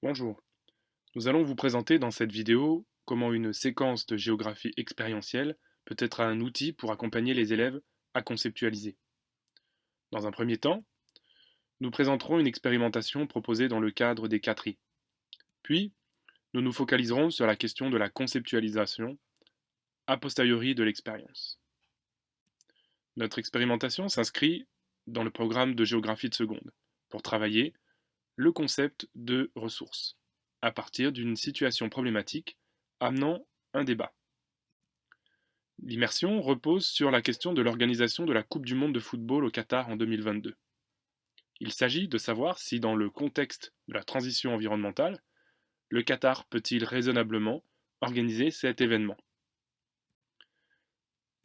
Bonjour, nous allons vous présenter dans cette vidéo comment une séquence de géographie expérientielle peut être un outil pour accompagner les élèves à conceptualiser. Dans un premier temps, nous présenterons une expérimentation proposée dans le cadre des 4I. Puis, nous nous focaliserons sur la question de la conceptualisation a posteriori de l'expérience. Notre expérimentation s'inscrit dans le programme de géographie de seconde pour travailler le concept de ressources à partir d'une situation problématique amenant un débat. L'immersion repose sur la question de l'organisation de la Coupe du monde de football au Qatar en 2022. Il s'agit de savoir si, dans le contexte de la transition environnementale, le Qatar peut-il raisonnablement organiser cet événement.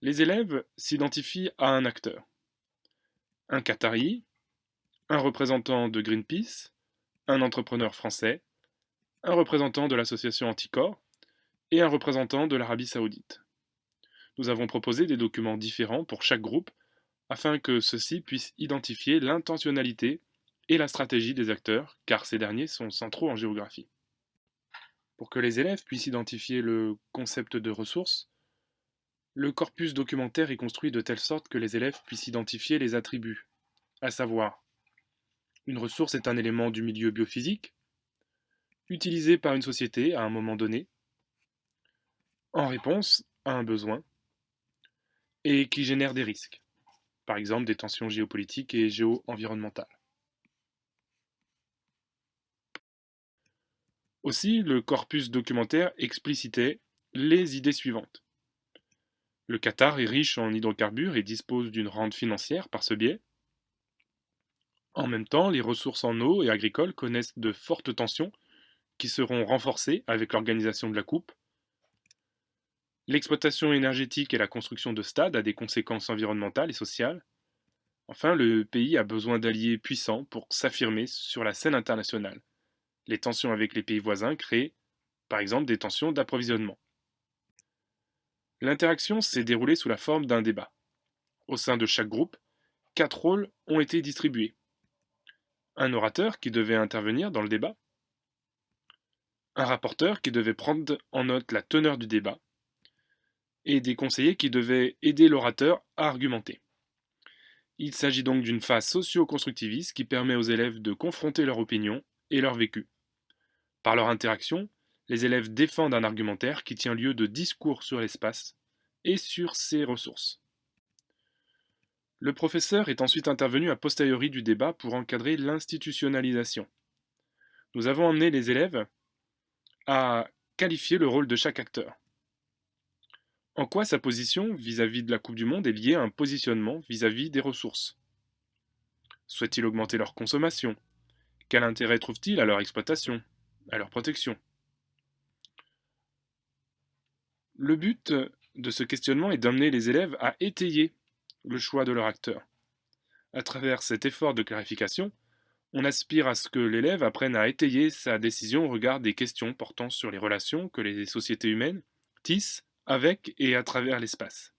Les élèves s'identifient à un acteur, un Qatari, un représentant de Greenpeace, un entrepreneur français, un représentant de l'association Anticor et un représentant de l'Arabie saoudite. Nous avons proposé des documents différents pour chaque groupe afin que ceux-ci puissent identifier l'intentionnalité et la stratégie des acteurs, car ces derniers sont centraux en géographie. Pour que les élèves puissent identifier le concept de ressources, le corpus documentaire est construit de telle sorte que les élèves puissent identifier les attributs, à savoir, une ressource est un élément du milieu biophysique, utilisé par une société à un moment donné, en réponse à un besoin, et qui génère des risques, par exemple des tensions géopolitiques et géo-environnementales. Aussi, le corpus documentaire explicitait les idées suivantes. Le Qatar est riche en hydrocarbures et dispose d'une rente financière par ce biais. En même temps, les ressources en eau et agricoles connaissent de fortes tensions qui seront renforcées avec l'organisation de la Coupe. L'exploitation énergétique et la construction de stades a des conséquences environnementales et sociales. Enfin, le pays a besoin d'alliés puissants pour s'affirmer sur la scène internationale. Les tensions avec les pays voisins créent, par exemple, des tensions d'approvisionnement. L'interaction s'est déroulée sous la forme d'un débat. Au sein de chaque groupe, 4 rôles ont été distribués. Un orateur qui devait intervenir dans le débat, un rapporteur qui devait prendre en note la teneur du débat, et des conseillers qui devaient aider l'orateur à argumenter. Il s'agit donc d'une phase socio-constructiviste qui permet aux élèves de confronter leur opinion et leur vécu. Par leur interaction, les élèves défendent un argumentaire qui tient lieu de discours sur l'espace et sur ses ressources. Le professeur est ensuite intervenu a posteriori du débat pour encadrer l'institutionnalisation. Nous avons emmené les élèves à qualifier le rôle de chaque acteur. En quoi sa position vis-à-vis de la Coupe du Monde est liée à un positionnement vis-à-vis des ressources? Souhaite-t-il augmenter leur consommation? Quel intérêt trouve-t-il à leur exploitation, à leur protection? Le but de ce questionnement est d'amener les élèves à étayer le choix de leur acteur. À travers cet effort de clarification, on aspire à ce que l'élève apprenne à étayer sa décision au regard des questions portant sur les relations que les sociétés humaines tissent avec et à travers l'espace.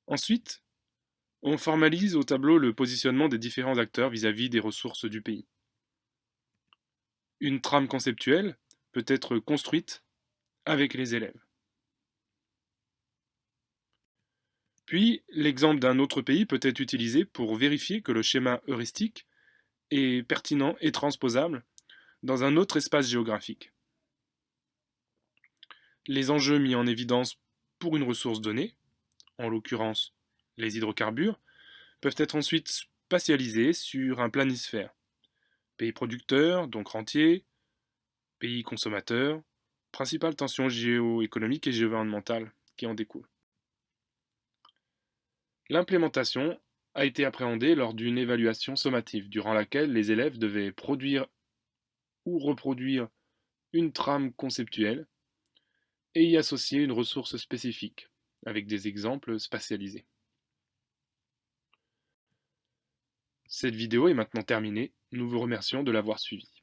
Ensuite, on formalise au tableau le positionnement des différents acteurs vis-à-vis des ressources du pays. Une trame conceptuelle peut être construite avec les élèves. Puis, l'exemple d'un autre pays peut être utilisé pour vérifier que le schéma heuristique est pertinent et transposable dans un autre espace géographique. Les enjeux mis en évidence pour une ressource donnée, en l'occurrence les hydrocarbures, peuvent être ensuite spatialisés sur un planisphère. Pays producteur, donc rentier, pays consommateur, principales tensions géoéconomiques et environnementales qui en découlent. L'implémentation a été appréhendée lors d'une évaluation sommative, durant laquelle les élèves devaient produire ou reproduire une trame conceptuelle et y associer une ressource spécifique, avec des exemples spatialisés. Cette vidéo est maintenant terminée, nous vous remercions de l'avoir suivie.